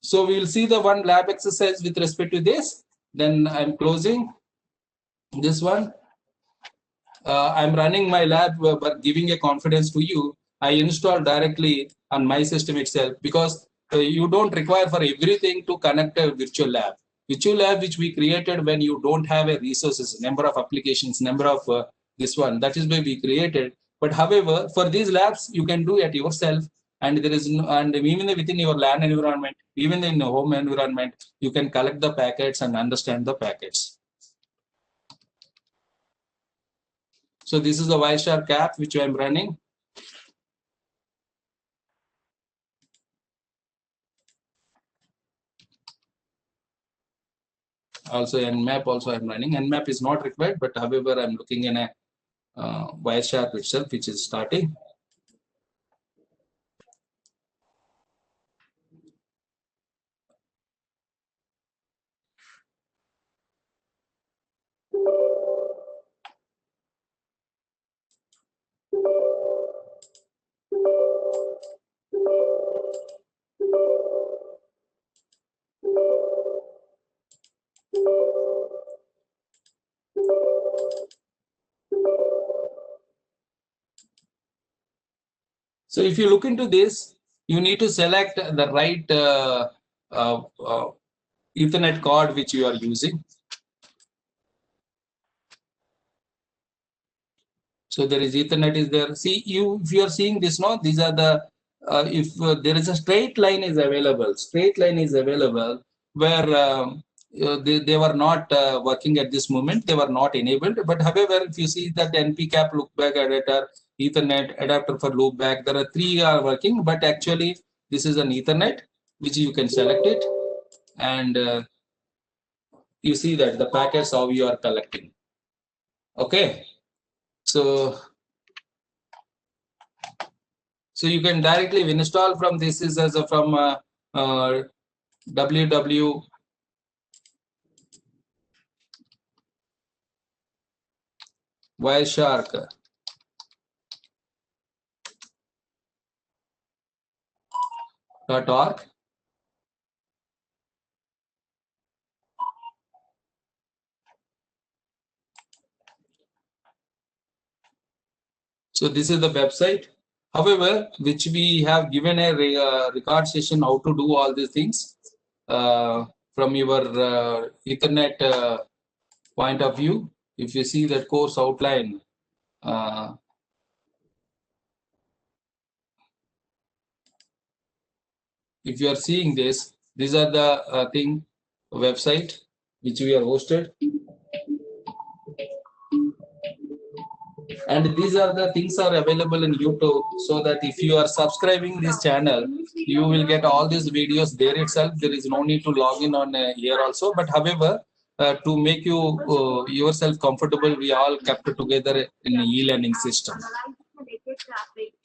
So we will see the one lab exercise with respect to this. Then I'm closing this one. I'm running my lab, but giving a confidence to you. I install directly on my system itself, because you don't require for everything to connect a virtual lab. Virtual lab which we created when you don't have a resources, number of applications, number of this one. That is why we created. But however, for these labs, you can do it yourself, and there is no, and even within your LAN environment, even in the home environment, you can collect the packets and understand the packets. So this is the Wireshark app which I am running. Also Nmap also I'm running. Nmap is not required, but however I'm looking in a Wireshark itself, which is starting. So if you look into this, you need to select the right Ethernet card which you are using. So there is Ethernet is there. See, if you are seeing this now, these are the if there is a straight line is available where they were not working at this moment. They were not enabled. But however, if you see that NP cap loopback adapter, Ethernet adapter for loopback, there are three are working. But actually, this is an Ethernet which you can select it, and you see that the packets how you are collecting. Okay, so you can directly install from this is as a from www wireshark.org. So this is the website. However, which we have given a record session how to do all these things from your Ethernet point of view. If you see that course outline, if you are seeing this, these are the website which we are hosted. And these are the things are available in YouTube, so that if you are subscribing this channel, you will get all these videos there itself. There is no need to log in on here also. But however, to make you yourself comfortable, we all kept together in an e-learning system.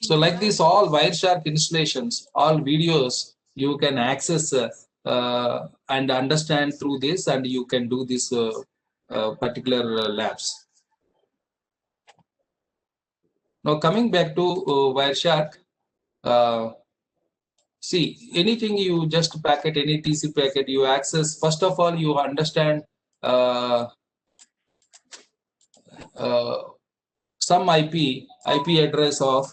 So like this, all Wireshark installations, all videos you can access and understand through this, and you can do this particular labs. Now coming back to Wireshark, see, anything you just packet, any TCP packet you access, first of all, you understand some IP address of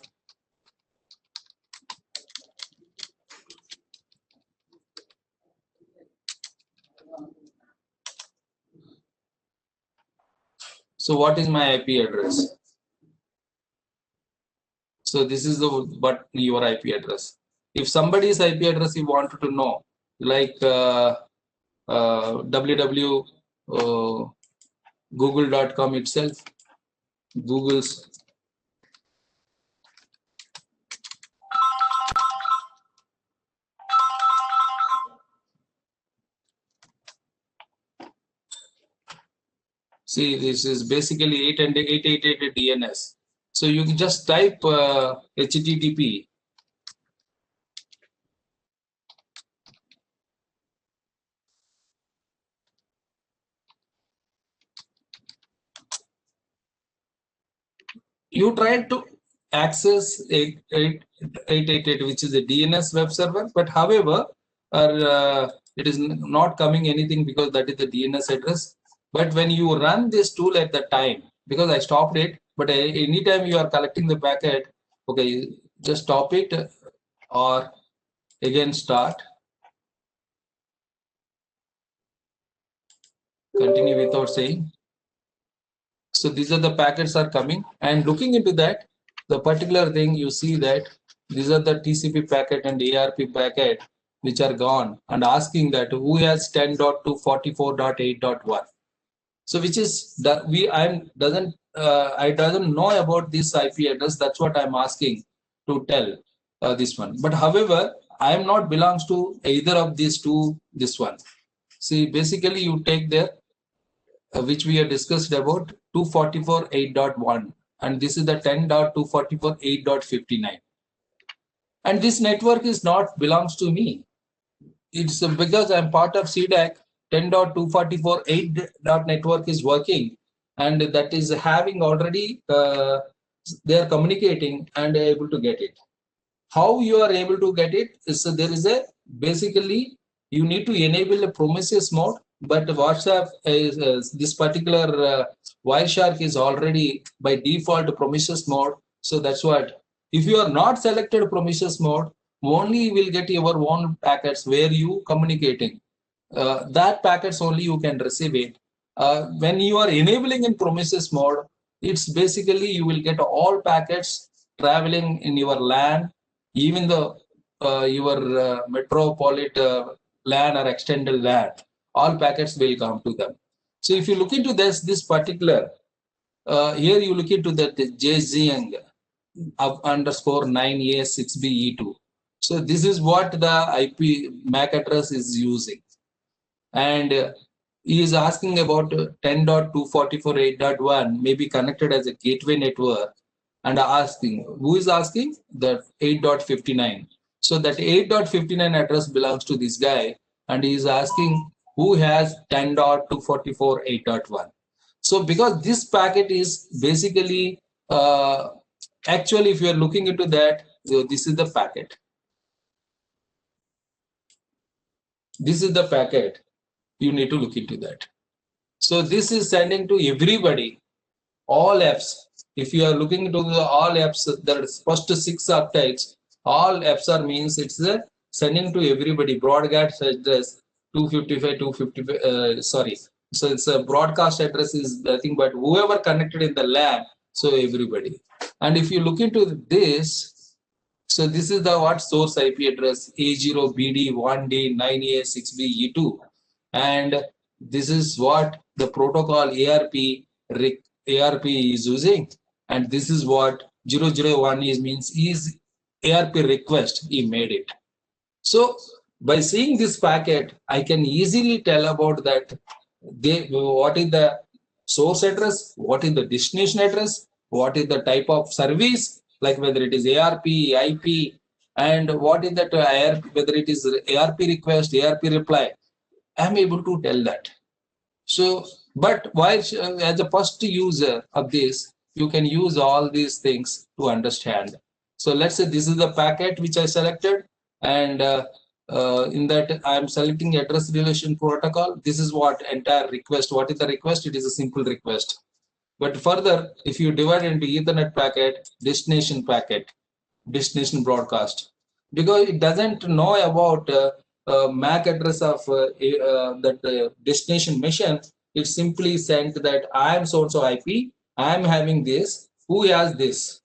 so what is my IP address? So this is the but your IP address. If somebody's IP address you wanted to know, like www google.com itself, Google's see, this is basically 888 DNS. So you can just type HTTP. You try to access 888, which is a DNS web server, but however, or it is not coming anything because that is the DNS address. But when you run this tool at the time, because I stopped it, but anytime you are collecting the packet, okay, just stop it or again start. Continue without saying. So these are the packets are coming, and looking into that, the particular thing you see that these are the TCP packet and ARP packet which are gone, and asking that who has 10.244.8.1. So which is that I doesn't know about this IP address. That's what I'm asking to tell this one. But however, I am not belongs to either of these two. This one. See, basically you take there which we have discussed about 244.8.1, and this is the 10.244.8.59, and this network is not belongs to me. It's because I'm part of CDAC. 10.244.8 network is working, and that is having already they are communicating and able to get it. How you are able to get it is there is a basically you need to enable a promises mode, but WhatsApp is this particular Wireshark is already by default promises mode. So that's what, if you are not selected promises mode, only you will get your own packets where you communicating. That packets only you can receive it. When you are enabling in promises mode, it's basically you will get all packets traveling in your LAN, even the your metropolitan LAN or extended LAN, all packets will come to them. So if you look into this particular, here you look into that JZing of underscore 9A6BE2. So this is what the IP MAC address is using. And he is asking about 10.244.8.1 may be connected as a gateway network, and asking, who is asking? That 8.59. So that 8.59 address belongs to this guy, and he is asking who has 10.244.8.1. So because this packet is basically, actually if you are looking into that, this is the packet. This is the packet. You need to look into that. So this is sending to everybody, all apps. If you are looking into the all apps, the first 6 updates, all apps are means it's the sending to everybody. Broadcast address 255, 255, sorry. So it's a broadcast address is nothing but whoever connected in the lab, so everybody. And if you look into this, so this is the what source IP address A0BD1D9A6BE2, and this is what the protocol ARP is using, and this is what 001 is means is ARP request he made it. So by seeing this packet, I can easily tell about that what is the source address, what is the destination address, what is the type of service, like whether it is ARP, IP, and what is that ARP, whether it is ARP request, ARP reply. I am able to tell that. So, but while as a first user of this, you can use all these things to understand. So let's say this is the packet which I selected, and in that I am selecting address relation protocol. This is what entire request. What is the request? It is a simple request. But further, if you divide into Ethernet packet, destination broadcast, because it doesn't know about MAC address of that destination machine. It simply sent that I am so and so IP, I am having this, who has this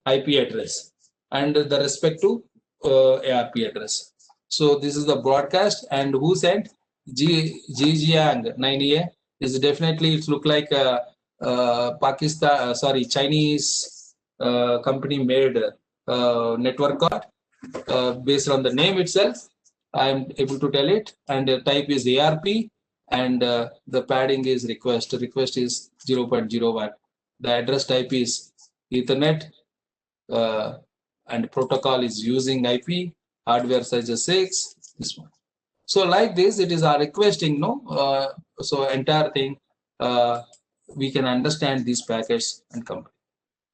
IP address, and the respect to ARP address. So this is the broadcast, and who sent Jijiang 9A is definitely, it look like Pakistan, sorry, Chinese company made network card. Based on the name itself, I am able to tell it, and the type is ARP, and the padding is request. Request is 0.01. The address type is Ethernet, and protocol is using IP. Hardware size is 6. This one. So like this, it is our requesting, no. So entire thing, we can understand these packets and come.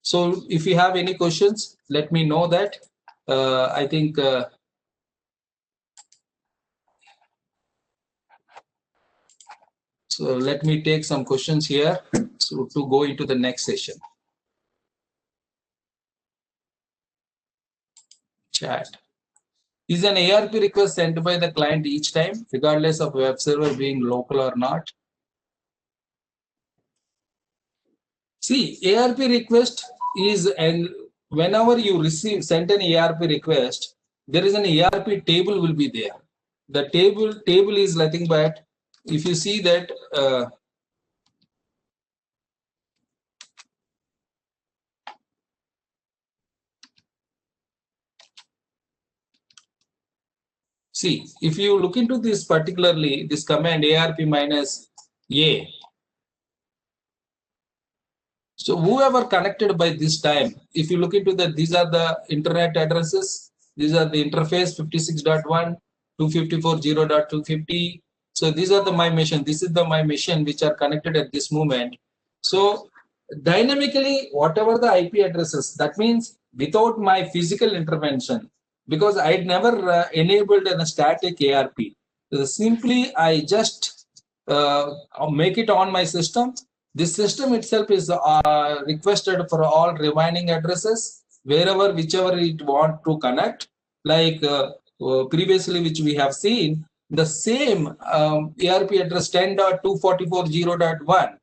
So if you have any questions, let me know that. I think So let me take some questions here so to go into the next session. Chat. Is an ARP request sent by the client each time, regardless of web server being local or not? See, ARP request is, and whenever you send an ARP request, there is an ARP table will be there. The table is nothing but, if you see that see, if you look into this particularly, this command ARP minus A. So whoever connected by this time, if you look into that, these are the internet addresses. These are the interface 56.1, 254.0.250. So these are the my machine. This is the my machine which are connected at this moment. So dynamically, whatever the IP addresses, that means without my physical intervention, because I'd never enabled a static ARP. Simply, I just make it on my system. This system itself is requested for all remaining addresses, wherever, whichever it want to connect. Like previously, which we have seen, the same ARP address 10.244.0.1.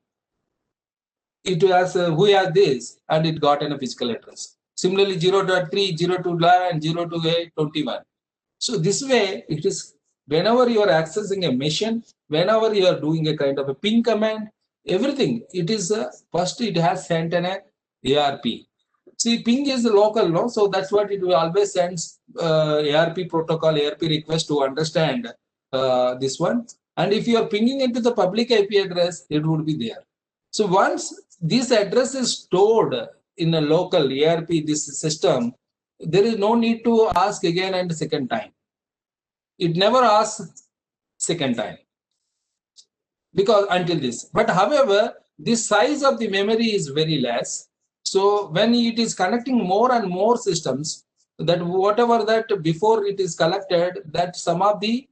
It has who has this, and it got a physical address. Similarly, 0.3, 0.2, and 0.2.8.21. So this way, it is whenever you are accessing a machine, whenever you are doing a kind of a ping command, everything, it is first it has sent an ARP. See, ping is local, no? So that's what it will always sends ARP protocol, ARP request to understand this one. And if you are pinging into the public IP address, it would be there. So once this address is stored in a local ARP, this system, there is no need to ask again and second time. It never asks second time because until this. But however, the size of the memory is very less. So when it is connecting more and more systems, that whatever that before it is collected, that some of the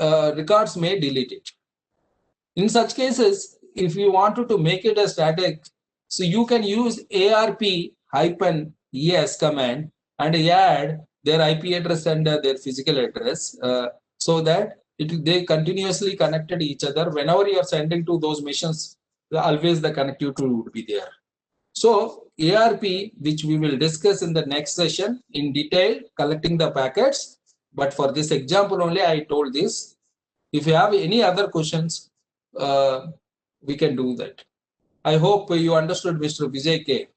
records may delete it. In such cases, if you wanted to make it a static, so you can use ARP-ES command and add their IP address and their physical address so that they continuously connected each other. Whenever you are sending to those missions, always the connectivity would be there. So ARP, which we will discuss in the next session in detail, collecting the packets. But for this example only, I told this. If you have any other questions, we can do that. I hope you understood, Mr. Vijay K.